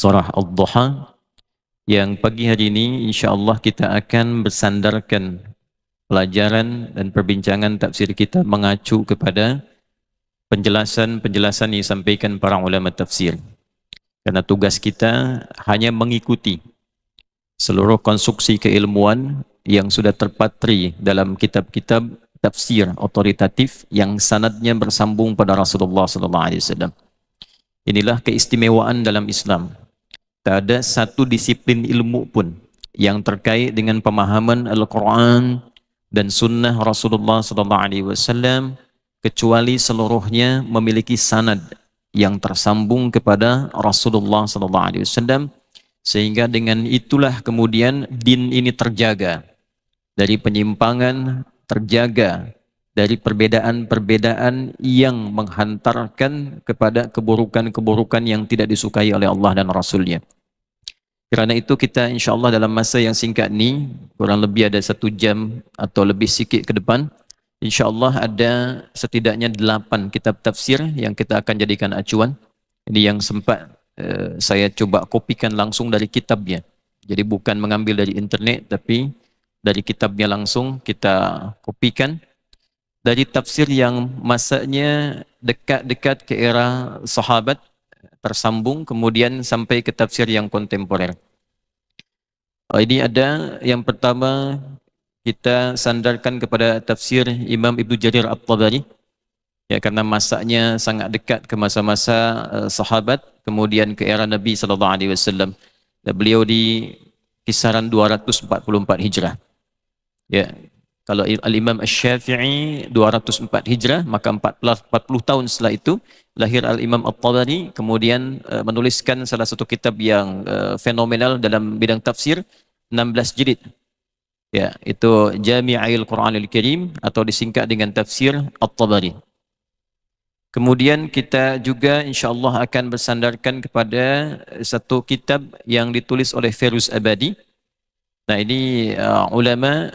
surah Ad-Duha, yang pagi hari ini insya-Allah kita akan bersandarkan pelajaran dan perbincangan tafsir kita mengacu kepada penjelasan-penjelasan yang disampaikan para ulama tafsir. Karena tugas kita hanya mengikuti seluruh konstruksi keilmuan yang sudah terpatri dalam kitab-kitab tafsir otoritatif yang sanadnya bersambung pada Rasulullah SAW. Inilah keistimewaan dalam Islam. Tak ada satu disiplin ilmu pun yang terkait dengan pemahaman Al-Quran dan Sunnah Rasulullah SAW kecuali seluruhnya memiliki sanad yang tersambung kepada Rasulullah SAW, sehingga dengan itulah kemudian din ini terjaga dari penyimpangan, terjaga dari perbedaan-perbedaan yang menghantarkan kepada keburukan-keburukan yang tidak disukai oleh Allah dan Rasulnya. Kerana itu kita insya-Allah dalam masa yang singkat ni, kurang lebih ada 1 jam atau lebih sikit ke depan, insya-Allah ada setidaknya 8 kitab tafsir yang kita akan jadikan acuan. Ini yang sempat saya coba kopikan langsung dari kitabnya. Jadi bukan mengambil dari internet, tapi dari kitabnya langsung kita kopikan. Dari tafsir yang masanya dekat-dekat ke era sahabat, tersambung kemudian sampai ke tafsir yang kontemporer. Ini ada yang pertama, kita sandarkan kepada tafsir Imam Ibnu Jarir At-Tabari, ya, karena masanya sangat dekat ke masa-masa sahabat, kemudian ke era Nabi SAW. Beliau di kisaran 244 Hijrah. Ya, kalau Al-Imam Asy-Syafi'i 204 Hijrah, maka 40 tahun setelah itu lahir Al-Imam At-Tabari, kemudian menuliskan salah satu kitab yang fenomenal dalam bidang tafsir, 16 jilid. Ya, itu Jami'ul Qur'anil Karim atau disingkat dengan tafsir At-Tabari. Kemudian kita juga insya-Allah akan bersandarkan kepada satu kitab yang ditulis oleh Firuz Abadi. Nah, ini ulama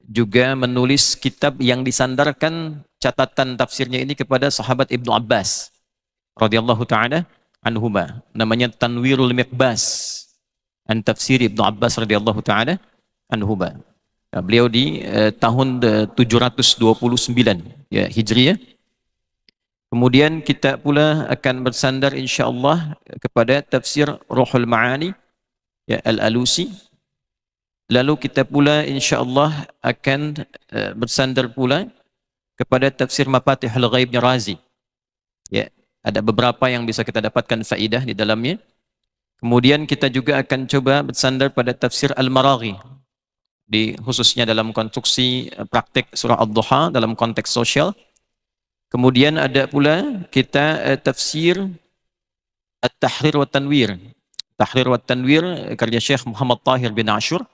juga menulis kitab yang disandarkan catatan tafsirnya ini kepada sahabat Ibnu Abbas radhiyallahu taala anhuma, namanya Tanwirul Miqbas an tafsir Ibnu Abbas radhiyallahu taala anhuma. Beliau di tahun 729 ya Hijriah. Kemudian kita pula akan bersandar insya-Allah kepada tafsir Ruhul Ma'ani ya Al-Alusi. Lalu kita pula insya-Allah akan bersandar pula kepada tafsir Mafatihul Ghaibnya Razi. Ya, ada beberapa yang bisa kita dapatkan faedah di dalamnya. Kemudian kita juga akan coba bersandar pada tafsir Al-Maraghi, khususnya dalam konstruksi praktik surah Ad-Duha dalam konteks sosial. Kemudian ada pula kita tafsir At-Tahrir wa Tanwir. Tahrir wa Tanwir karya Syekh Muhammad Tahir bin Ashur,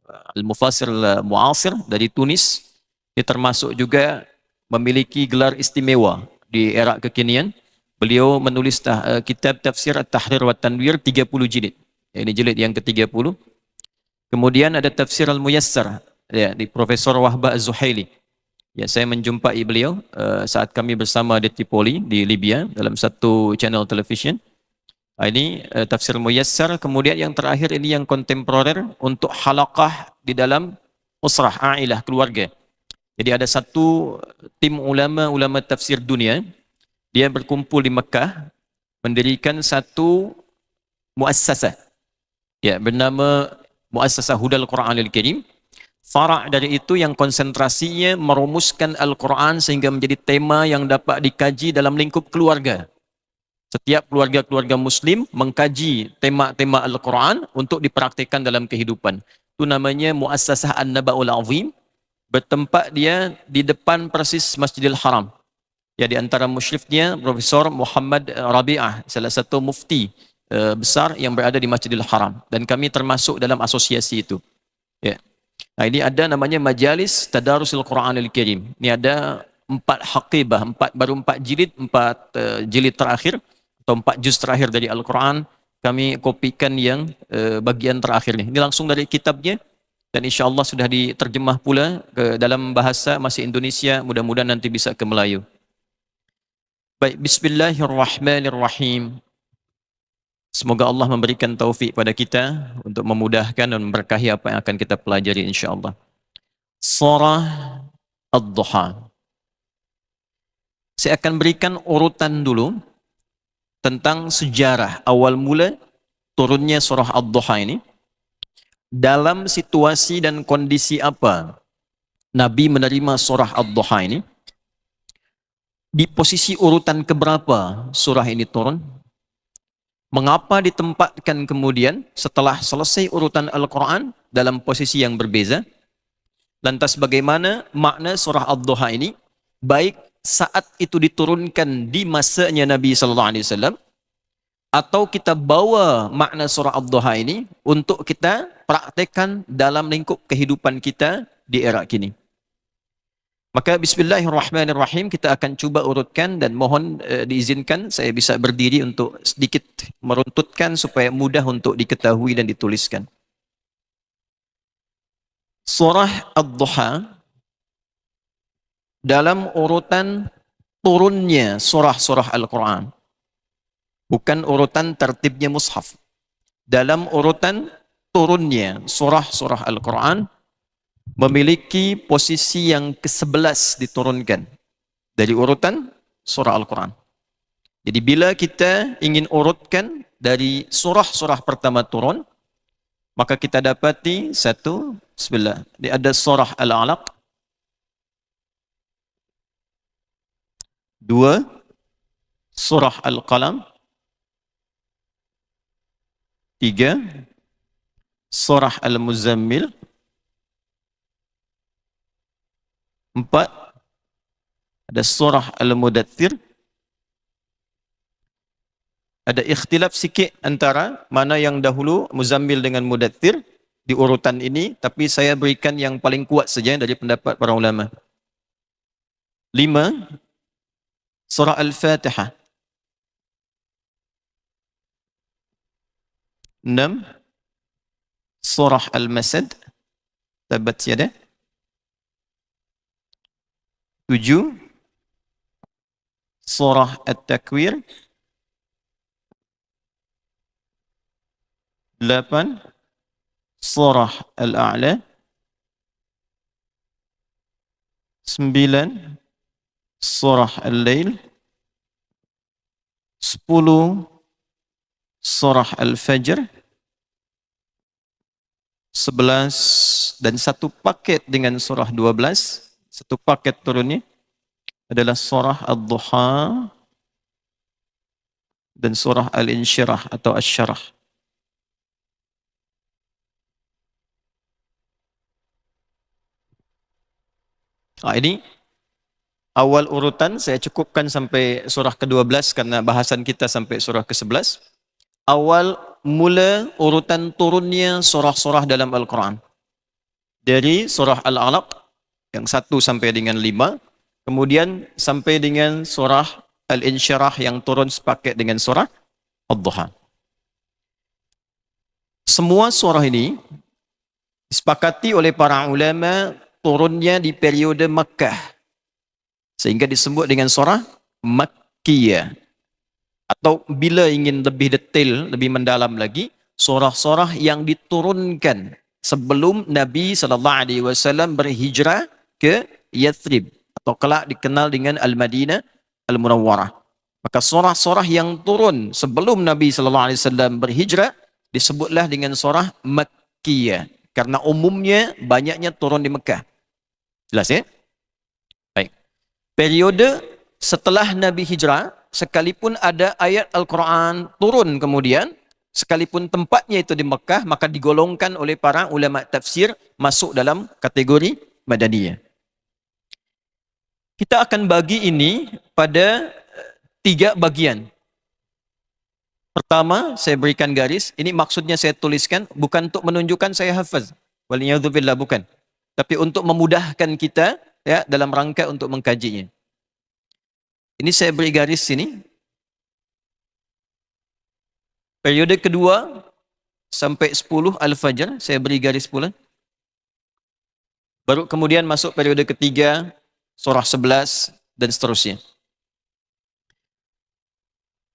Al-Mufassir Mu'asir dari Tunis. Dia termasuk juga memiliki gelar istimewa di era kekinian. Beliau menulis kitab tafsir At-Tahrir wa Tanwir 30 jilid. Ini jilid yang ke-30. Kemudian ada tafsir Al-Muyassar ya, di Profesor Wahbah Az-Zuhaili. Ya, saya menjumpai beliau saat kami bersama di Tripoli di Libya dalam satu channel television. Ini tafsir Muyassar. Kemudian yang terakhir ini yang kontemporer untuk halaqah di dalam usrah, ailah, keluarga. Jadi ada satu tim ulama tafsir dunia, dia berkumpul di Mekah, mendirikan satu muassasah ya bernama Muassasah Hudal Quranil Karim. Fara' dari itu yang konsentrasinya merumuskan Al-Quran sehingga menjadi tema yang dapat dikaji dalam lingkup keluarga. Setiap keluarga-keluarga Muslim mengkaji tema-tema Al-Quran untuk dipraktikkan dalam kehidupan. Itu namanya Muassasah An-Naba'ul Azim. Bertempat dia di depan persis Masjidil Haram. Ya, di antara musyrifnya Profesor Muhammad Rabi'ah, salah satu mufti besar yang berada di Masjidil Haram. Dan kami termasuk dalam asosiasi itu. Ya. Nah, ini ada namanya Majalis Tadarusil Quranil Karim. Ini ada 4 haqibah, baru 4 jilid, 4 jilid terakhir atau 4 juz terakhir dari Al-Quran. Kami kopikan yang bagian terakhir ini. Ini langsung dari kitabnya dan insya Allah sudah diterjemah pula ke dalam bahasa masih Indonesia, mudah-mudahan nanti bisa ke Melayu. Baik, bismillahirrahmanirrahim. Semoga Allah memberikan taufik pada kita untuk memudahkan dan memberkahi apa yang akan kita pelajari insyaAllah. Surah Ad-Duha. Saya akan berikan urutan dulu tentang sejarah awal mula turunnya surah Ad-Duha ini. Dalam situasi dan kondisi apa Nabi menerima surah Ad-Duha ini? Di posisi urutan keberapa surah ini turun? Mengapa ditempatkan kemudian setelah selesai urutan Al-Quran dalam posisi yang berbeza? Lantas bagaimana makna surah Ad-Duha ini? Baik saat itu diturunkan di masanya Nabi SAW, atau kita bawa makna surah Ad-Duha ini untuk kita praktekkan dalam lingkup kehidupan kita di era kini. Maka bismillahirrahmanirrahim, kita akan cuba urutkan dan mohon diizinkan saya bisa berdiri untuk sedikit meruntutkan supaya mudah untuk diketahui dan dituliskan. Surah Ad-Duha dalam urutan turunnya surah-surah Al-Quran, bukan urutan tertibnya mushaf. Dalam urutan turunnya surah-surah Al-Quran memiliki posisi yang ke-11 diturunkan dari urutan surah Al-Quran. Jadi bila kita ingin urutkan dari surah-surah pertama turun, maka kita dapati satu, bismillah, ada surah Al-Alaq, dua, surah Al-Qalam, tiga, surah Al-Muzammil, empat, ada surah Al-Mudaththir. Ada ikhtilaf sikit antara mana yang dahulu Muzammil dengan Mudaththir di urutan ini, tapi saya berikan yang paling kuat saja dari pendapat para ulama. 5, surah Al-Fatihah. 6, surah Al-Masad, Tabat Yada. 7, surah At-Takwir. 8, surah Al-A'la. 9, surah Al-Lail. 10, surah Al-Fajr. 11, dan satu paket dengan surah 12, satu paket turunnya adalah surah Ad-Duha dan surah Al-Insyirah atau Asy-Syarah. Ini awal urutan, saya cukupkan sampai surah ke-12 karena bahasan kita sampai surah ke-11. Awal mula urutan turunnya surah-surah dalam Al-Quran. Dari surah Al-Alaq yang 1 sampai dengan 5, kemudian sampai dengan surah Al-Insyirah yang turun sepaket dengan surah Ad-Duha. Semua surah ini disepakati oleh para ulama turunnya di periode Makkah, sehingga disebut dengan surah Makkiyah. Atau bila ingin lebih detail, lebih mendalam lagi, surah-surah yang diturunkan sebelum Nabi SAW berhijrah ke Yathrib, atau kelak dikenal dengan Al-Madinah Al-Munawwarah. Maka surah-surah yang turun sebelum Nabi SAW berhijrah disebutlah dengan surah Makkiyah, karena umumnya banyaknya turun di Mekah. Jelas ya? Baik. Periode setelah Nabi hijrah, sekalipun ada ayat Al-Quran turun kemudian, sekalipun tempatnya itu di Mekah, maka digolongkan oleh para ulama tafsir masuk dalam kategori Madaniyah. Kita akan bagi ini pada 3 bagian. Pertama, saya berikan garis, ini maksudnya saya tuliskan, bukan untuk menunjukkan saya hafaz, waliyadzubillah, bukan. Tapi untuk memudahkan kita ya dalam rangka untuk mengkajinya. Ini saya beri garis sini. Periode kedua sampai 10 Al-Fajr, saya beri garis pula. Baru kemudian masuk periode ketiga, surah 11 dan seterusnya.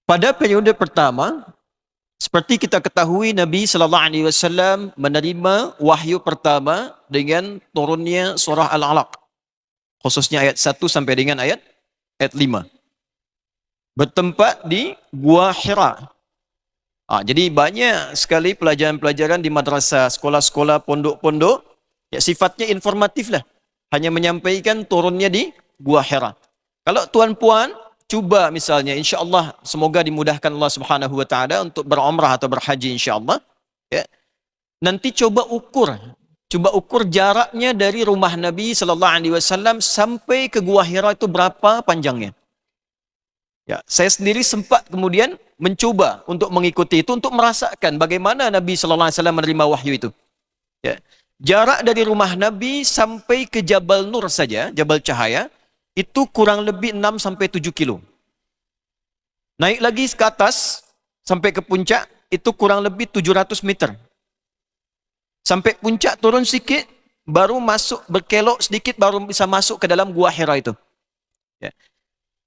Pada periode pertama, Seperti kita ketahui Nabi sallallahu alaihi wasallam menerima wahyu pertama dengan turunnya surah Al-Alaq. Khususnya ayat 1 sampai dengan ayat 5. Bertempat di Gua Hira. Jadi banyak sekali pelajaran-pelajaran di madrasah, sekolah-sekolah, pondok-pondok, ya sifatnya informatif lah. Hanya menyampaikan turunnya di Gua Hira. Kalau tuan-puan cuba misalnya, insya-Allah semoga dimudahkan Allah Subhanahu wa taala untuk berumrah atau berhaji insya-Allah, ya. Nanti coba ukur jaraknya dari rumah Nabi sallallahu alaihi wasallam sampai ke Gua Hira itu berapa panjangnya. Ya, saya sendiri sempat kemudian mencoba untuk mengikuti itu, untuk merasakan bagaimana Nabi sallallahu alaihi wasallam menerima wahyu itu. Ya. Jarak dari rumah Nabi sampai ke Jabal Nur saja, Jabal Cahaya, itu kurang lebih 6 sampai 7 kilo. Naik lagi ke atas sampai ke puncak itu kurang lebih 700 meter. Sampai puncak turun sedikit, baru masuk berkelok sedikit baru bisa masuk ke dalam Gua Hira itu. Ya.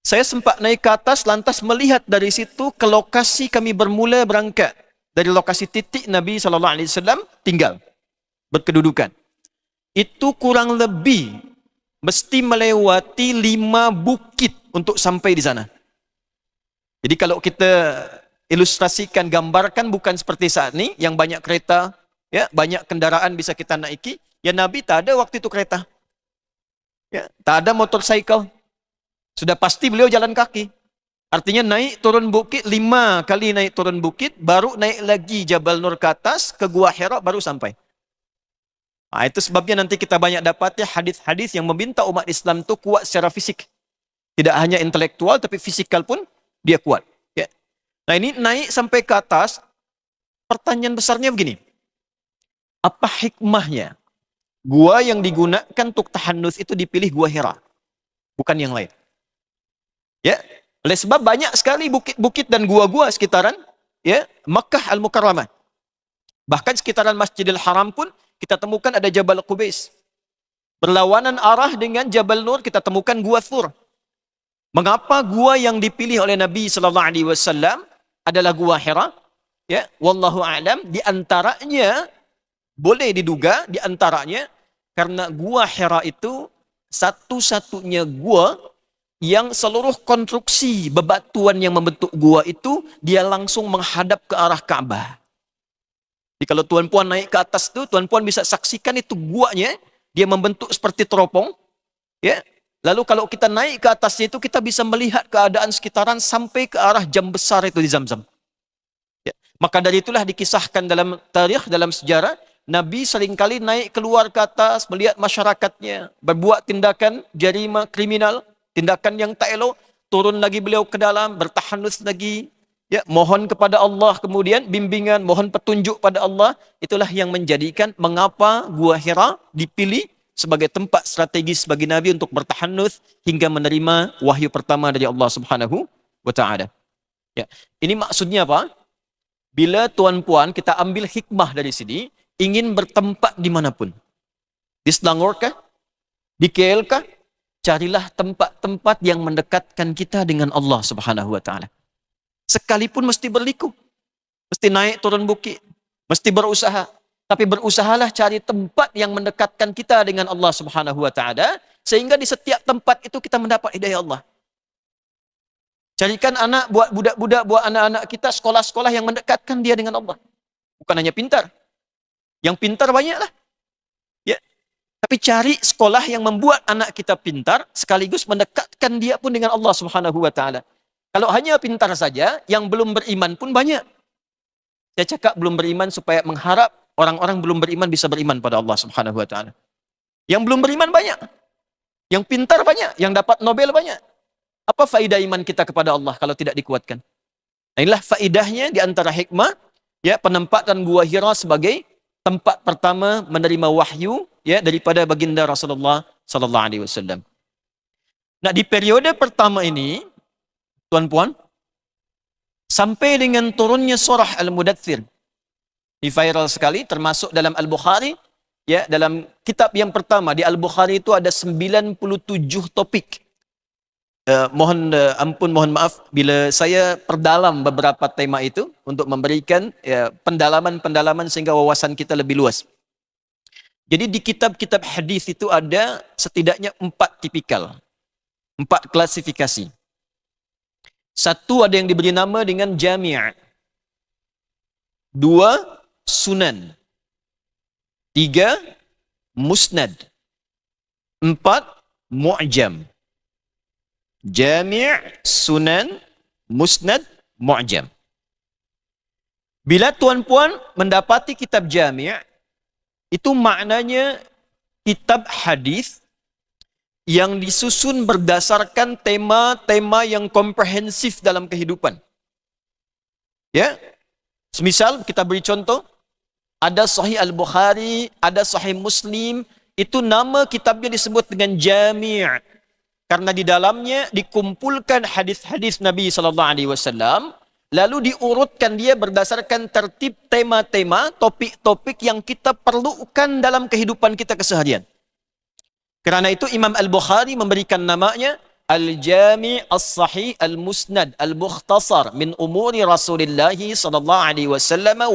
Saya sempat naik ke atas, lantas melihat dari situ ke lokasi kami bermula berangkat. Dari lokasi titik Nabi SAW tinggal, berkedudukan. Itu kurang lebih mesti melewati 5 bukit untuk sampai di sana. Jadi kalau kita ilustrasikan, gambarkan bukan seperti saat ini, yang banyak kereta, ya, banyak kendaraan bisa kita naiki. Ya Nabi tak ada waktu itu kereta. Ya, tak ada motorcycle. Sudah pasti beliau jalan kaki. Artinya naik turun bukit, 5 kali naik turun bukit, baru naik lagi Jabal Nur ke atas, ke Gua Hira baru sampai. Itu sebabnya nanti kita banyak dapat ya hadis-hadis yang meminta umat Islam itu kuat secara fisik. Tidak hanya intelektual, tapi fisikal pun dia kuat. Ya. Nah ini naik sampai ke atas, pertanyaan besarnya begini. Apa hikmahnya? Gua yang digunakan untuk tahannus itu dipilih Gua Hira, bukan yang lain. Ya, oleh sebab banyak sekali bukit-bukit dan gua-gua sekitaran ya Makkah Al-Mukarramah. Bahkan sekitaran Masjidil Haram pun kita temukan ada Jabal Qubais. Berlawanan arah dengan Jabal Nur kita temukan Gua Thur. Mengapa gua yang dipilih oleh Nabi sallallahu alaihi wasallam adalah Gua Hira? Ya, wallahu a'lam, di antaranya boleh diduga di antaranya karena Gua Hira itu satu-satunya gua yang seluruh konstruksi bebatuan yang membentuk gua itu dia langsung menghadap ke arah Ka'bah. Jadi kalau tuan-puan naik ke atas itu, tuan-puan bisa saksikan itu guanya, dia membentuk seperti teropong, ya. Lalu kalau kita naik ke atasnya itu kita bisa melihat keadaan sekitaran sampai ke arah jam besar itu di Zamzam. Ya. Maka dari itulah dikisahkan dalam tarikh, dalam sejarah, Nabi seringkali naik keluar ke atas melihat masyarakatnya berbuat tindakan jarima kriminal, tindakan yang tak elok, turun lagi beliau ke dalam, bertahanus lagi, ya, mohon kepada Allah, kemudian bimbingan, mohon petunjuk pada Allah. Itulah yang menjadikan mengapa Gua Hira dipilih sebagai tempat strategis bagi Nabi untuk bertahanus hingga menerima wahyu pertama dari Allah Subhanahu wa taala. Ya. Ini maksudnya apa? Bila tuan-puan kita ambil hikmah dari sini, ingin bertempat dimanapun. Di Selangor kah? Di KL kah? Carilah tempat-tempat yang mendekatkan kita dengan Allah Subhanahu wa taala. Sekalipun mesti berliku, mesti naik turun bukit, mesti berusaha, tapi berusahalah cari tempat yang mendekatkan kita dengan Allah Subhanahu wa taala sehingga di setiap tempat itu kita mendapat hidayah Allah. Carikan anak buat budak-budak, buat anak-anak kita sekolah-sekolah yang mendekatkan dia dengan Allah. Bukan hanya pintar. Yang pintar banyaklah. Ya. Tapi cari sekolah yang membuat anak kita pintar, sekaligus mendekatkan dia pun dengan Allah Subhanahu wa taala. Kalau hanya pintar saja, yang belum beriman pun banyak. Saya cakap belum beriman supaya mengharap orang-orang belum beriman bisa beriman pada Allah Subhanahu wa taala. Yang belum beriman banyak. Yang pintar banyak, yang dapat Nobel banyak. Apa faedah iman kita kepada Allah kalau tidak dikuatkan? Nah, inilah faedahnya di antara hikmah ya penempatan Gua Hira sebagai tempat pertama menerima wahyu ya daripada baginda Rasulullah sallallahu alaihi wasallam. Nah, di periode pertama ini tuan-puan sampai dengan turunnya surah Al-Mudaththir. Ini viral sekali termasuk dalam Al-Bukhari ya, dalam kitab yang pertama di Al-Bukhari itu ada 97 topik mohon ampun, mohon maaf bila saya perdalam beberapa tema itu untuk memberikan pendalaman-pendalaman sehingga wawasan kita lebih luas. Jadi di kitab-kitab hadis itu ada setidaknya 4 tipikal, 4 klasifikasi. Satu ada yang diberi nama dengan jami', 2 sunan, 3 musnad, 4 mu'jam. Jami', sunan, musnad, mu'jam. Bila tuan-puan mendapati kitab jami', itu maknanya kitab hadis yang disusun berdasarkan tema-tema yang komprehensif dalam kehidupan. Ya, semisal kita beri contoh, ada Sahih Al-Bukhari, ada Sahih Muslim, itu nama kitabnya disebut dengan jami'. Karena di dalamnya dikumpulkan hadis-hadis Nabi SAW, lalu diurutkan dia berdasarkan tertib tema-tema, topik-topik yang kita perlukan dalam kehidupan kita keseharian. Karena itu Imam Al-Bukhari memberikan namanya Al-Jami' As-Sahih Al-Musnad Al-Mukhtasar min umuri Rasulullah SAW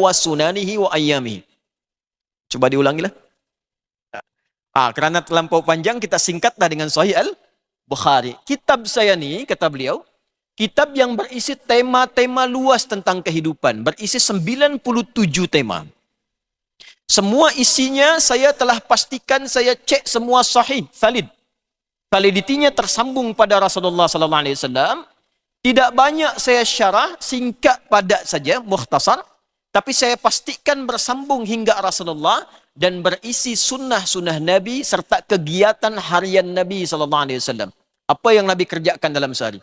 wa sunanihi wa ayyamihi. Coba diulangilah. Kerana terlampau panjang, kita singkatlah dengan Sahih Al-Bukhari. Kitab saya ni, kata beliau, kitab yang berisi tema-tema luas tentang kehidupan. Berisi 97 tema. Semua isinya saya telah pastikan, saya cek semua sahih, valid. Validitinya tersambung pada Rasulullah SAW. Tidak banyak saya syarah, singkat padat saja, mukhtasar. Tapi saya pastikan bersambung hingga Rasulullah dan berisi sunnah-sunnah Nabi serta kegiatan harian Nabi SAW. Apa yang Nabi kerjakan dalam sehari.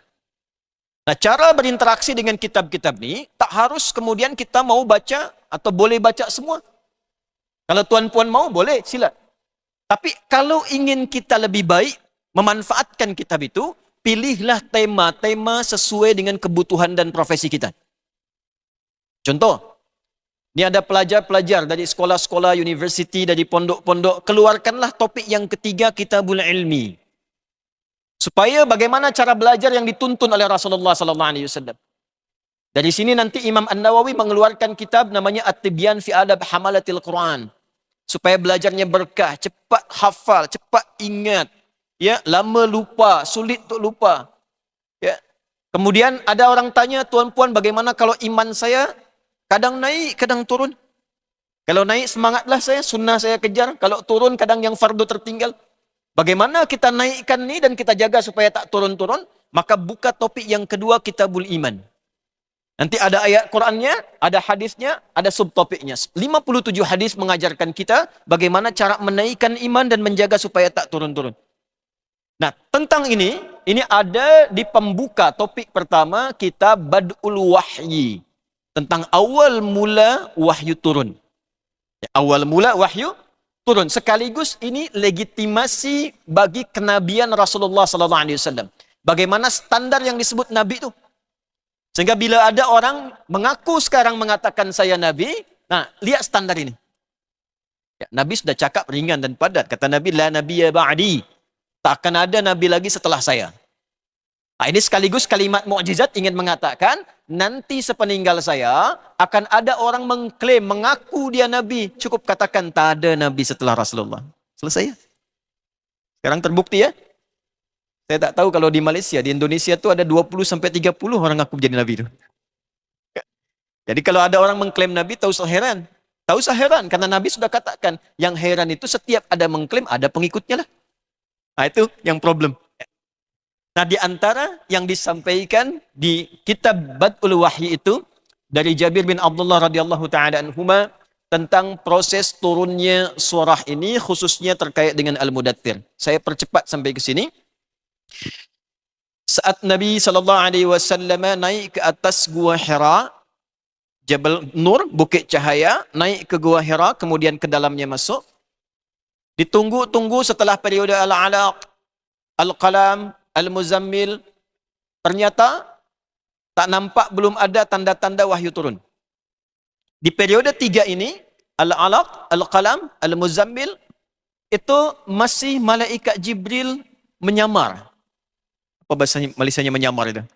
Nah, cara berinteraksi dengan kitab-kitab ni, tak harus kemudian kita mau baca atau boleh baca semua. Kalau tuan-puan mau, boleh, sila. Tapi kalau ingin kita lebih baik memanfaatkan kitab itu, pilihlah tema-tema sesuai dengan kebutuhan dan profesi kita. Contoh, ini ada pelajar-pelajar dari sekolah-sekolah, universiti, dari pondok-pondok, keluarkanlah topik yang ketiga, Kitabul Ilmi. Supaya bagaimana cara belajar yang dituntun oleh Rasulullah SAW. Dari sini nanti Imam An-Nawawi mengeluarkan kitab namanya At-Tibyan fi Adab Hamalatil Quran. Supaya belajarnya berkah, cepat hafal, cepat ingat. Ya, lama lupa, sulit untuk lupa. Ya. Kemudian ada orang tanya, tuan-puan, bagaimana kalau iman saya kadang naik, kadang turun? Kalau naik semangatlah saya, sunnah saya kejar. Kalau turun kadang yang fardu tertinggal. Bagaimana kita naikkan ni dan kita jaga supaya tak turun-turun? Maka buka topik yang kedua, Kitabul Iman. Nanti ada ayat Qurannya, ada hadisnya, ada subtopiknya. 57 hadis mengajarkan kita bagaimana cara menaikkan iman dan menjaga supaya tak turun-turun. Nah, tentang ini ada di pembuka topik pertama, kitab Bad'ul Wahyi. Tentang awal mula wahyu turun. Awal mula wahyu turun. Sekaligus ini legitimasi bagi kenabian Rasulullah SAW. Bagaimana standar yang disebut Nabi itu. Sehingga bila ada orang mengaku sekarang mengatakan saya Nabi, nah, lihat standar ini. Ya, Nabi sudah cakap ringan dan padat. Kata Nabi, la nabiyya ba'di. Tak akan ada Nabi lagi setelah saya. Nah, ini sekaligus kalimat mukjizat ingin mengatakan, nanti sepeninggal saya, akan ada orang mengklaim, mengaku dia Nabi. Cukup katakan, tak ada Nabi setelah Rasulullah. Selesai ya? Sekarang terbukti ya? Saya tak tahu kalau di Malaysia, di Indonesia tu ada 20-30 orang ngaku menjadi Nabi itu. Jadi kalau ada orang mengklaim Nabi, tak usah heran. Tak usah heran, karena Nabi sudah katakan, yang heran itu setiap ada mengklaim, ada pengikutnya lah. Nah itu yang problem. Nah di antara yang disampaikan di kitab Bad'ul Wahyi itu, dari Jabir bin Abdullah radhiyallahu ta'ala anhuma, tentang proses turunnya surah ini, khususnya terkait dengan Al-Mudaththir. Saya percepat sampai ke sini. Saat Nabi SAW naik ke atas Gua Hira, Jabal Nur, Bukit Cahaya, naik ke Gua Hira, kemudian ke dalamnya masuk. Ditunggu-tunggu setelah periode Al-Alaq, Al-Qalam, Al-Muzammil, ternyata tak nampak, belum ada tanda-tanda wahyu turun. Di periode 3 ini, Al-Alaq, Al-Qalam, Al-Muzammil, itu masih malaikat Jibril menyamar. Apa bahasa Malaysianya menyamar itu?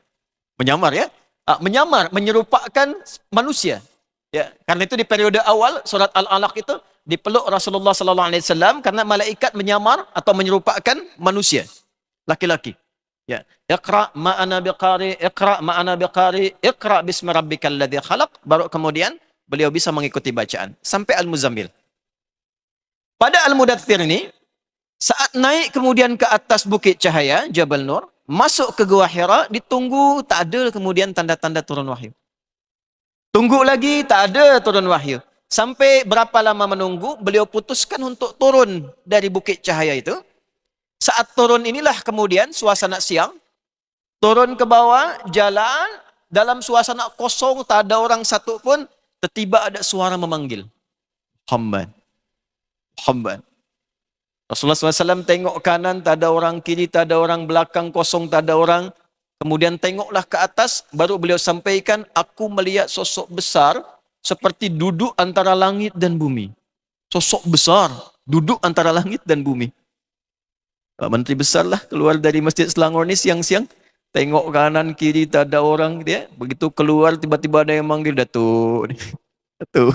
Menyamar ya? Menyamar, menyerupakan manusia. Ya, karena itu di periode awal surat Al-Alaq itu dipeluk Rasulullah sallallahu alaihi wasallam karena malaikat menyamar atau menyerupakan manusia, laki-laki. Ya, Iqra ma ana biqari, Iqra ma ana biqari, Iqra bismi rabbikal ladzi khalaq. Baru kemudian beliau bisa mengikuti bacaan sampai Al-Muzammil. Pada Al-Mudaththir ini saat naik kemudian ke atas bukit cahaya Jabal Nur, masuk ke Gua Hira, ditunggu tak ada kemudian tanda-tanda turun wahyu. Tunggu lagi, tak ada turun wahyu. Sampai berapa lama menunggu, beliau putuskan untuk turun dari bukit cahaya itu. Saat turun inilah kemudian suasana siang. Turun ke bawah, jalan, dalam suasana kosong, tak ada orang satu pun. Tiba-tiba ada suara memanggil. Muhammad. Muhammad. Rasulullah SAW tengok kanan, tak ada orang kiri, tak ada orang belakang, kosong, tak ada orang. Kemudian tengoklah ke atas, baru beliau sampaikan, aku melihat sosok besar seperti duduk antara langit dan bumi. Sosok besar, duduk antara langit dan bumi. Pak Menteri besar lah keluar dari Masjid Selangor ni siang-siang. Tengok kanan kiri tak ada orang dia. Begitu keluar tiba-tiba ada yang manggil, Datuk. Datuk.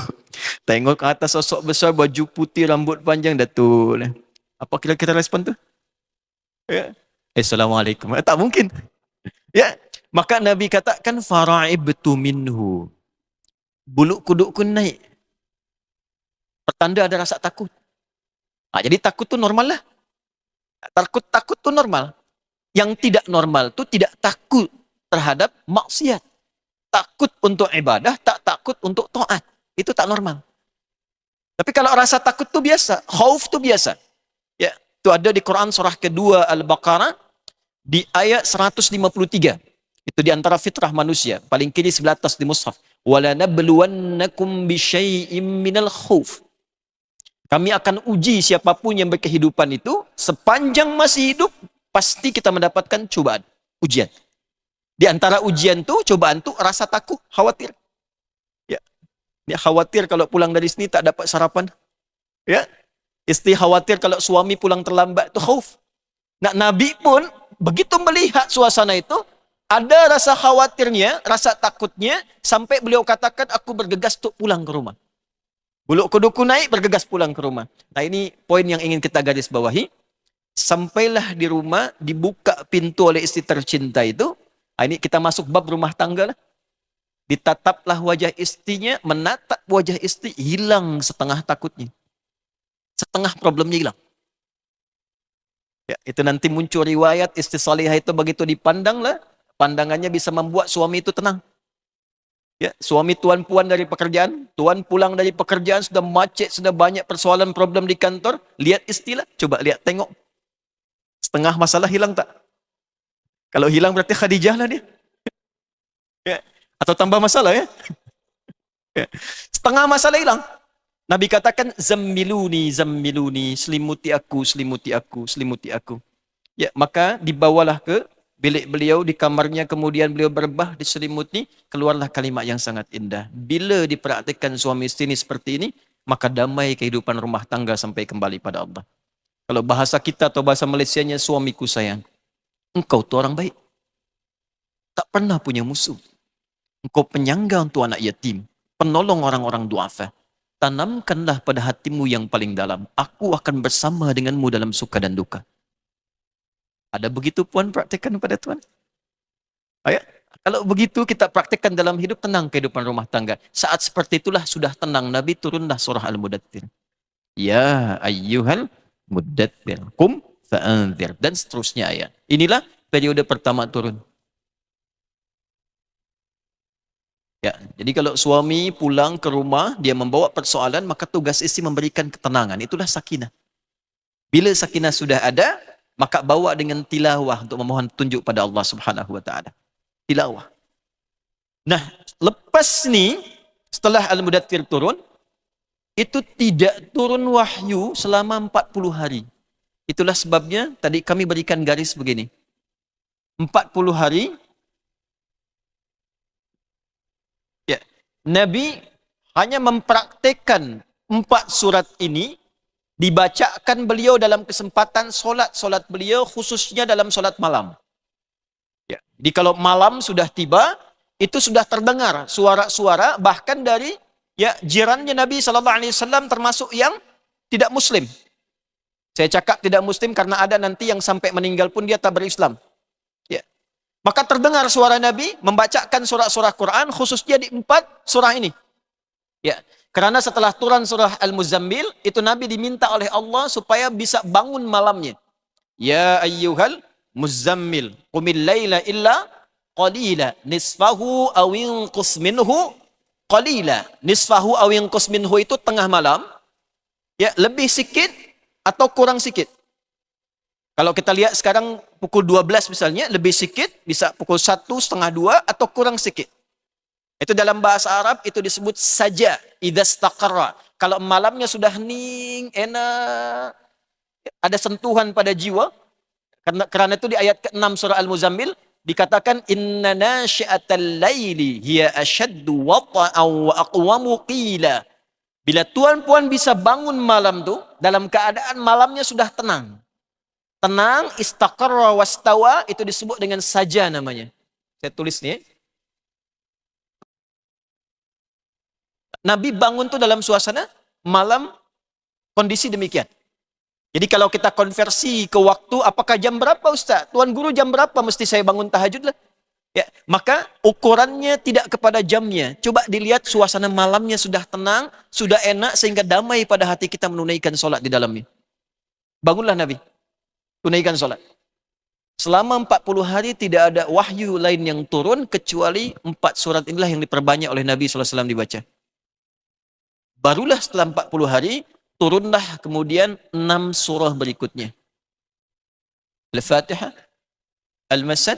Tengok ke atas sosok besar, baju putih, rambut panjang, Datuk. Apa kira-kira respon tu? Ya. Assalamualaikum. Tak mungkin. Ya, maka Nabi katakan fara'ibtu minhu. Bulu kudukku naik. Pertanda ada rasa takut. Jadi takut tu normal lah. Takut tu normal. Yang tidak normal tu tidak takut terhadap maksiat. Takut untuk ibadah, tak takut untuk taat. Itu tak normal. Tapi kalau rasa takut tu biasa, khauf tu biasa. Ya, itu ada di Quran surah kedua Al-Baqarah di ayat 153. Itu di antara fitrah manusia. Paling kiri sebelah atas di mushaf. Wala nabluwannakum bisyai'im minal khauf. Kami akan uji siapapun yang berkehidupan itu sepanjang masih hidup pasti kita mendapatkan cobaan, ujian. Di antara ujian tu, cobaan tu rasa takut, khawatir. Ya. Dia khawatir kalau pulang dari sini tak dapat sarapan. Ya. Istri khawatir kalau suami pulang terlambat, itu khauf. Nah, Nabi pun begitu melihat suasana itu, ada rasa khawatirnya, rasa takutnya, sampai beliau katakan, aku bergegas untuk pulang ke rumah. Bulu kuduku naik, bergegas pulang ke rumah. Nah, ini poin yang ingin kita garis bawahi. Sampailah di rumah, dibuka pintu oleh istri tercinta itu. Nah, ini kita masuk bab rumah tangga lah. Ditataplah wajah istrinya, menatap wajah istri, hilang setengah takutnya. Setengah problemnya hilang. Ya, itu nanti muncul riwayat istri salihah itu begitu dipandang lah, pandangannya bisa membuat suami itu tenang. Ya, suami tuan puan dari pekerjaan, tuan pulang dari pekerjaan sudah macet, sudah banyak persoalan problem di kantor, lihat istilah, coba lihat, tengok. Setengah masalah hilang tak? Kalau hilang berarti Khadijah lah dia. Ya. Atau tambah masalah ya. Ya. Setengah masalah hilang. Nabi katakan, zammiluni, zammiluni, selimuti aku, selimuti aku, selimuti aku. Ya, maka dibawalah ke bilik beliau, di kamarnya, kemudian beliau berbah, diselimuti, keluarlah kalimat yang sangat indah. Bila dipraktikkan suami istri ini seperti ini, maka damai kehidupan rumah tangga sampai kembali pada Allah. Kalau bahasa kita atau bahasa Malaysianya, suamiku sayang, engkau tu orang baik. Tak pernah punya musuh. Engkau penyangga untuk anak yatim, penolong orang-orang duafa. Tanamkanlah pada hatimu yang paling dalam, aku akan bersama denganmu dalam suka dan duka. Ada begitu puan praktikkan pada Tuhan? Ayat. Kalau begitu kita praktikkan dalam hidup, tenang kehidupan rumah tangga. Saat seperti itulah sudah tenang, Nabi turunlah surah Al-Mudaththir. Ya ayyuhal muddaththir, qum fa'anzir, dan seterusnya ayat. Inilah periode pertama turun. Ya, jadi kalau suami pulang ke rumah, dia membawa persoalan, maka tugas istri memberikan ketenangan. Itulah sakinah. Bila sakinah sudah ada, maka bawa dengan tilawah untuk memohon petunjuk pada Allah Subhanahu wa taala. Tilawah. Nah, lepas ni setelah Al-Mudaththir turun, itu tidak turun wahyu selama 40 hari. Itulah sebabnya tadi kami berikan garis begini. 40 hari ya, Nabi hanya mempraktikkan 4 surat ini, dibacakan beliau dalam kesempatan solat beliau, khususnya dalam solat malam. Ya. Jadi kalau malam sudah tiba, itu sudah terdengar suara-suara bahkan dari ya jirannya Nabi Shallallahu Alaihi Wasallam termasuk yang tidak Muslim. Saya cakap tidak Muslim karena ada nanti yang sampai meninggal pun dia tak berislam. Ya. Maka terdengar suara Nabi membacakan surah-surah Quran khususnya di 4 surah ini. Ya. Karena setelah turun surah Al-Muzammil, itu Nabi diminta oleh Allah supaya bisa bangun malamnya. Ya ayyuhal muzammil, qumil laila illa qalila, nisfahu aw inqus minhu qalila. Nisfahu aw inqus minhu itu tengah malam, ya lebih sikit atau kurang sikit. Kalau kita lihat sekarang pukul 12 misalnya, lebih sikit, bisa pukul 1, setengah 2, atau kurang sikit. Itu dalam bahasa Arab itu disebut saja, idastaqarra. Kalau malamnya sudah hening, enak, ada sentuhan pada jiwa, karena itu di ayat ke-6 surah Al-Muzammil, dikatakan, inna nasyi'atal laili hiya ashaddu wata'aw wa aqwamu qila. Bila tuan-puan bisa bangun malam tuh, dalam keadaan malamnya sudah tenang. Tenang, istaqarra wastawa, itu disebut dengan saja namanya. Saya tulis nih. Nabi bangun tuh dalam suasana malam kondisi demikian. Jadi kalau kita konversi ke waktu, apakah jam berapa Ustaz? Tuan Guru jam berapa mesti saya bangun tahajud lah? Ya, maka ukurannya tidak kepada jamnya. Coba dilihat suasana malamnya sudah tenang, sudah enak sehingga damai pada hati kita menunaikan sholat di dalamnya. Bangunlah Nabi, tunaikan sholat. Selama 40 hari tidak ada wahyu lain yang turun kecuali 4 surat inilah yang diperbanyak oleh Nabi SAW dibaca. Barulah setelah 40 hari turunlah kemudian 6 surah berikutnya. Al-Fatihah, Al-Masad,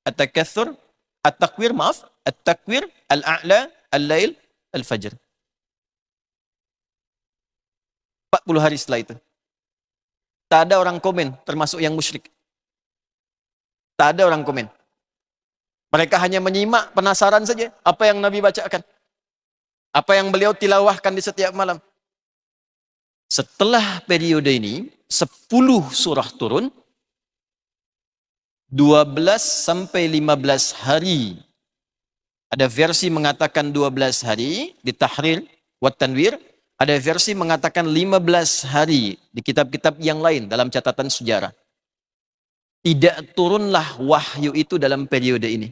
At-Takatsur, At-Takwir, maaf, At-Takwir, Al-A'la, Al-Lail, Al-Fajr. 40 hari setelah itu. Tak ada orang komen, termasuk yang musyrik. Tak ada orang komen. Mereka hanya menyimak, penasaran saja apa yang Nabi bacakan. Apa yang beliau tilawahkan di setiap malam. Setelah periode ini, 10 surah turun, 12 sampai 15 hari. Ada versi mengatakan 12 hari di Tahrir wa Tanwir, ada versi mengatakan 15 hari di kitab-kitab yang lain dalam catatan sejarah. Tidak turunlah wahyu itu dalam periode ini.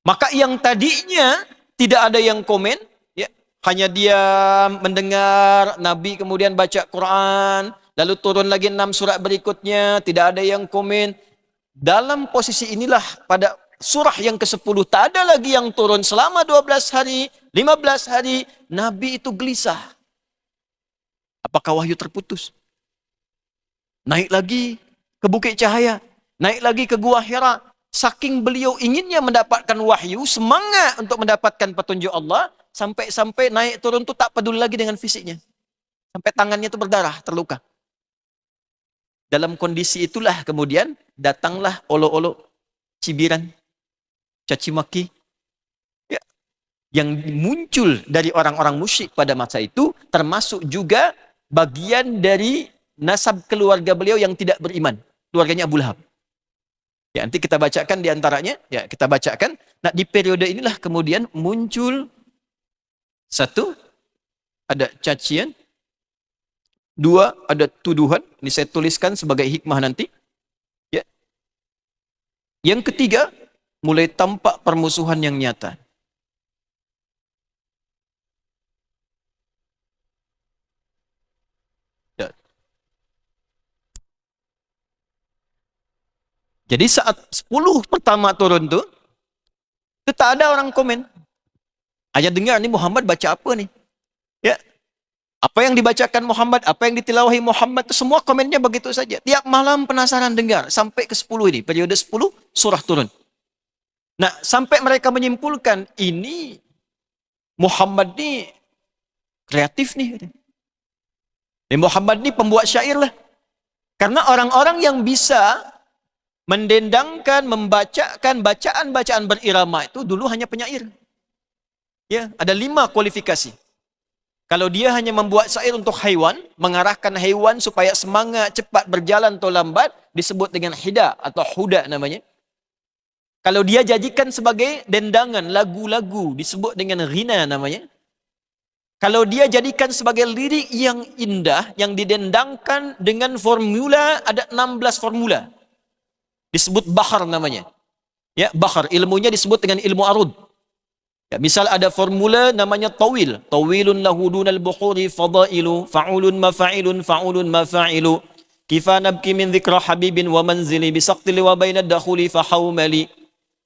Maka yang tadinya tidak ada yang komen, ya, hanya dia mendengar Nabi kemudian baca Quran, lalu turun lagi 6 surat berikutnya, tidak ada yang komen. Dalam posisi inilah pada surah yang ke-10 tak ada lagi yang turun selama 12 hari, 15 hari, Nabi itu gelisah. Apakah wahyu terputus? Naik lagi ke Bukit Cahaya, naik lagi ke Gua Hira. Saking beliau inginnya mendapatkan wahyu, semangat untuk mendapatkan petunjuk Allah, sampai-sampai naik turun itu tak peduli lagi dengan fisiknya. Sampai tangannya itu berdarah, terluka. Dalam kondisi itulah kemudian datanglah olok-olok, cibiran, caci maki, ya, yang muncul dari orang-orang musyrik pada masa itu, termasuk juga bagian dari nasab keluarga beliau yang tidak beriman, keluarganya Abu Lahab. Ya, nanti kita bacakan di antaranya, ya kita bacakan. Nah, di periode inilah kemudian muncul satu, ada cacian, dua, ada tuduhan. Ini saya tuliskan sebagai hikmah nanti. Ya. Yang ketiga, mulai tampak permusuhan yang nyata. Ya. Jadi saat 10 pertama turun tuh, itu tak ada orang komen. Aja dengar nih Muhammad baca apa nih? Ya. Apa yang dibacakan Muhammad, apa yang ditilawahi Muhammad, itu semua komennya begitu saja. Tiap malam penasaran dengar, sampai ke 10 ini, periode 10, surah turun. Nah, sampai mereka menyimpulkan, ini Muhammad nih kreatif nih. Ini Muhammad nih pembuat syair lah. Karena orang-orang yang bisa mendendangkan, membacakan bacaan-bacaan berirama itu dulu hanya penyair. Ya, ada 5 kualifikasi. Kalau dia hanya membuat syair untuk haiwan, mengarahkan haiwan supaya semangat cepat berjalan atau lambat, disebut dengan hida atau huda namanya. Kalau dia jadikan sebagai dendangan, lagu-lagu, disebut dengan ghina namanya. Kalau dia jadikan sebagai lirik yang indah, yang didendangkan dengan formula, ada 16 formula. Disebut bahar namanya. Ya, bahar, ilmunya disebut dengan ilmu arud. Ya, misal ada formula namanya tawil. Tawilun lahu dunal buhuri fadailu, fa'ulun mafa'ilun, fa'ulun mafa'ilu. Kifa nabki min dhikra habibin wa manzili, bisaqtili wa bainad dakhuli fahawmali.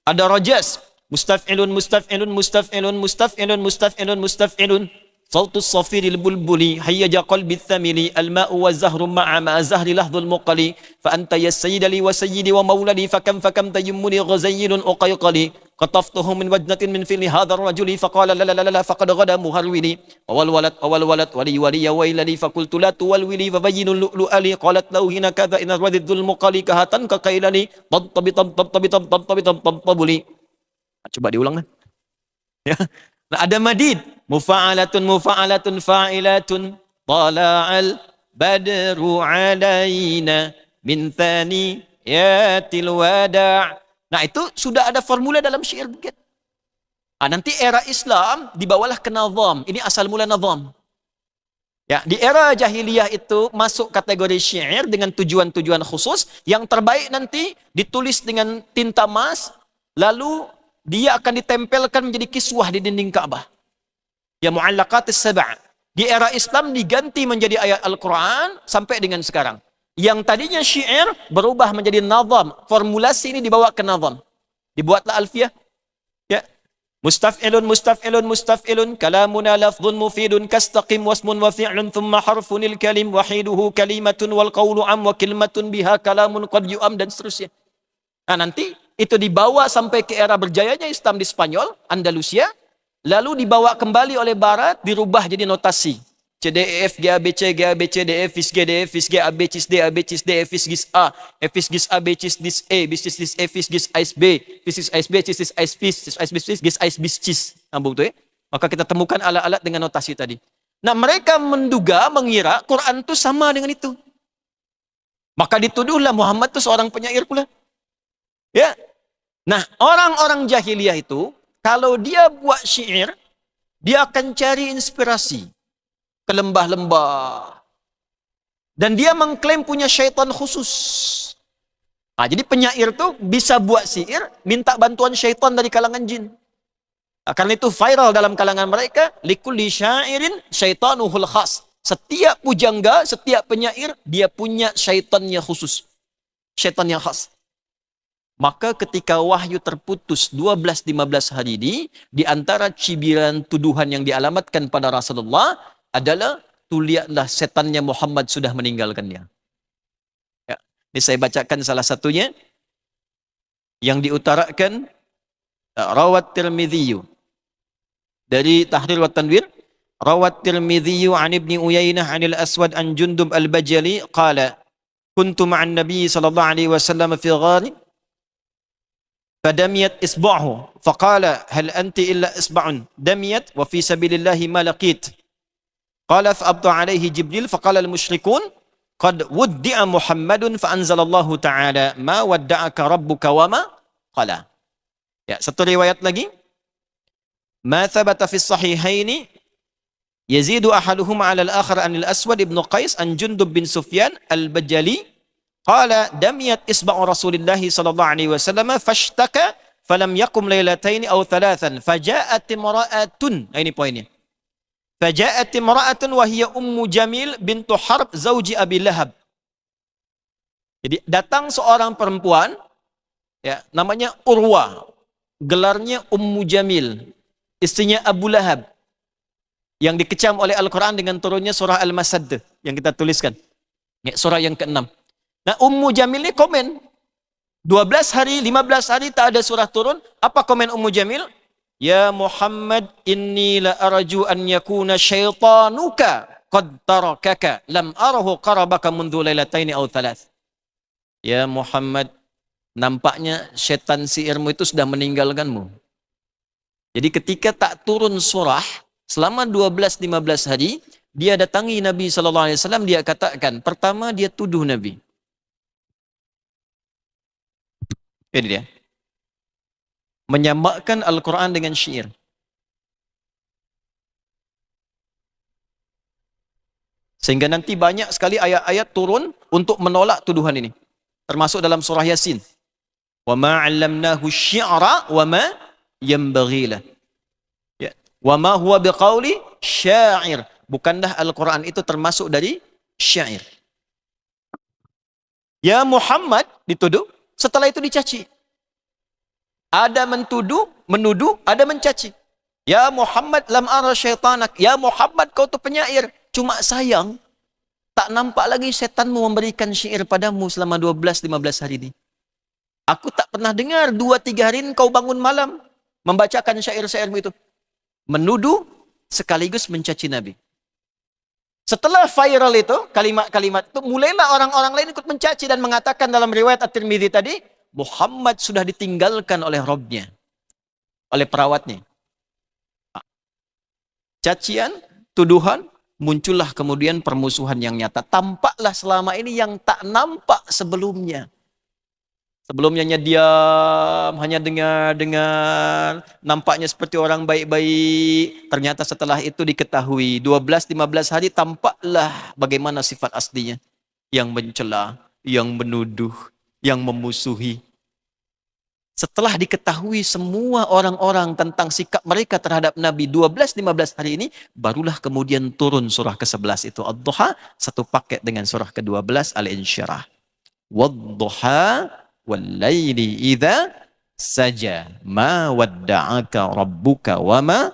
Ada rajas, mustaf'ilun, mustaf'ilun, mustaf'ilun, mustaf'ilun, mustaf'ilun, mustaf'ilun. Sautus safiril bulbuli, hayyaja qalbi thamili, al-ma'u wa zahru ma'a ma'a zahri lahdul muqali, fa anta ya sayyidali wa sayyidi wa mauladi, fakam tayimmuni ghazayyilun uqayqali, qataftuhu min wajnatin min fili hadha rajuli, faqala la la la la faqad ghada muharwili, awal walad, wali wali ya wailali, fakultu la tuwalwili, fabayyinul lu'lu'ali, qalat lau hina kadha inar wadidul muqali, kahatan kakailali, tabtabuli. Coba diulang kan? Ya. Nah, ada madid. Mufa'alatun, mufa'alatun, fa'ilatun, tala'al badru alaina min thaniyatil wada'. Nah, itu sudah ada formula dalam syair bukit. Nanti era Islam dibawalah ke nazam. Ini asal mula nazam. Ya, di era jahiliyah itu masuk kategori syair dengan tujuan-tujuan khusus. Yang terbaik nanti ditulis dengan tinta emas, lalu dia akan ditempelkan menjadi kiswah di dinding Ka'bah. Ya, mu'allaqatis sab'a. Di era Islam diganti menjadi ayat Al-Quran sampai dengan sekarang. Yang tadinya syair berubah menjadi nazam. Formulasi ini dibawa ke nazam. Dibuatlah alfiyah. Ya. Mustaf'ilun, mustaf'ilun, mustaf'ilun. Kalamuna lafdhun mufidun. Kastaqim wasmun wa fi'lun. Thumma harfunil kalim. Wahiduhu kalimatun wal qawlu am. Wa kilmatun biha kalamun qad yu'am. Dan seterusnya. Nah, nanti itu dibawa sampai ke era berjayanya Islam di Spanyol, Andalusia. Lalu dibawa kembali oleh Barat, dirubah jadi notasi. C, D, E, F, G, A, B, C, G, A, B, C, D, E, Fis, G, D, E, Fis, G, A, B, Cis, D, A, B, Cis, D, E, Fis, Gis, A, E, Fis, Gis, A, B, Cis, Dis, E, Bis, Cis, Dis, E, Fis, Gis, Ais, B, Fis, Gis, Ais, B, Cis, Dis, Ais, Fis, Cis, Ais, Bis, Fis, Gis, Ais, Bis, Cis. Nampak tu ya? Maka kita temukan alat-alat dengan notasi tadi. Nah, mereka menduga, mengira Quran itu sama dengan itu. Maka dituduhlah Muhammad itu seorang penyair pula. Ya. Nah, orang-orang jahiliyah itu, kalau dia buat syair, dia akan cari inspirasi ke lembah-lembah. Dan dia mengklaim punya syaitan khusus. Jadi penyair itu bisa buat syair, minta bantuan syaitan dari kalangan jin. Karena itu viral dalam kalangan mereka, likulli syairin syaitanuhul khas. Setiap pujangga, setiap penyair, dia punya syaitannya khusus. Syaitan yang khas. Maka ketika wahyu terputus 12-15 hari ini, di antara cibiran tuduhan yang dialamatkan pada Rasulullah adalah, tu lihatlah setannya Muhammad sudah meninggalkannya. Ya. Ini saya bacakan salah satunya. Yang diutarakan, Rawat Tirmidzi. Dari Tahrir wa Tanwir, Rawat Tirmidzi an Ibni Uyainah anil Aswad an Jundub al-Bajali, qala, kuntu ma'an Nabi sallallahu alaihi wasallam fi ghari, فدميت إصبعه فقال هل أنت إلا إصبع دميت وفي سبيل الله ما لقيت قال فأبطى عليه جبريل فقال المشركون قد ودع محمد فأنزل الله تعالى ما ودعك ربك وما قال. Ya, satu riwayat lagi, ما ثبت في الصحيحين يزيد أحدهما على الآخر عن الأسود بن قيس عن جندب بن سفيان البجلي qala damiyat isba'u Rasulillah sallallahu alaihi wasallam fashtaka falam yakum lailataini aw thalathan faja'at imra'atun. Ini poinnya. Faja'at imra'atun wa hiya Ummu Jamil bintu Harb zauji Abi Lahab. Jadi datang seorang perempuan, ya, namanya Urwa, gelarnya Ummu Jamil, istrinya Abu Lahab, yang dikecam oleh Al-Quran dengan turunnya surah Al-Masad yang kita tuliskan, ya, surah yang ke-6. Nah, Ummu Jamil ini komen. 12 hari, 15 hari tak ada surah turun. Apa komen Ummu Jamil? Ya Muhammad, inni la arju an yakuna syaitanuka qad tarakaka lam arahu qarabaka mundu lailataini aw thalath. Ya Muhammad, nampaknya syaitan sihirmu itu sudah meninggalkanmu. Jadi ketika tak turun surah selama 12-15 hari, dia datangi Nabi SAW, dia katakan, pertama dia tuduh Nabi. Ini dia. menyamakan Al-Quran dengan syair. Sehingga nanti banyak sekali ayat-ayat turun untuk menolak tuduhan ini. Termasuk dalam surah Yasin. Wa ma 'allamnahu syi'ra wa ma yanbaghi lah. Ya. Wa ma huwa biqauli syair. Bukanlah Al-Quran itu termasuk dari syair. Ya Muhammad dituduh, setelah itu dicaci. Ada menuduh, ada mencaci. Ya Muhammad lam ara syaitanak. Ya Muhammad kau tu penyair. Cuma sayang, tak nampak lagi setanmu memberikan syair padamu selama 12-15 hari ini. Aku tak pernah dengar 2-3 hari ini kau bangun malam membacakan syair-syairmu itu. Menuduh sekaligus mencaci Nabi. Setelah viral itu, kalimat-kalimat itu, mulailah orang-orang lain ikut mencaci dan mengatakan dalam riwayat At-Tirmidzi tadi, Muhammad sudah ditinggalkan oleh Rabbnya, oleh perawatnya. Cacian, tuduhan, muncullah kemudian permusuhan yang nyata. Tampaklah selama ini yang tak nampak sebelumnya. Sebelumnya diam, hanya dengar, nampaknya seperti orang baik-baik. Ternyata setelah itu diketahui, 12-15 hari tampaklah bagaimana sifat aslinya. Yang mencela, yang menuduh, yang memusuhi. Setelah diketahui semua orang-orang tentang sikap mereka terhadap Nabi 12-15 hari ini, barulah kemudian turun surah ke-11 itu Ad-Duha, satu paket dengan surah ke-12 Al-Insyirah. Wad-Duha wal-laili idza saja ma wadda'aka rabbuka wa ma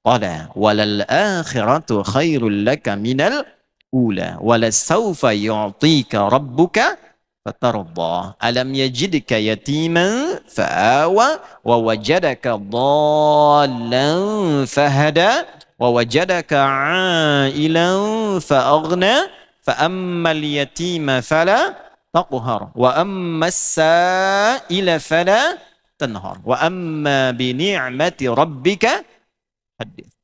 qala walal akhiratu khairul laka minal ula walasawfa yu'tika rabbuka fatarda alam yajidka yatiman fa'awa wa wajadaka dhallan fahada wa wajadaka 'ailan fa'aghna fa ammal yatima fala taqhar wa amma as-sa'ila fala tanhar wa amma bi ni'mati rabbika hadith.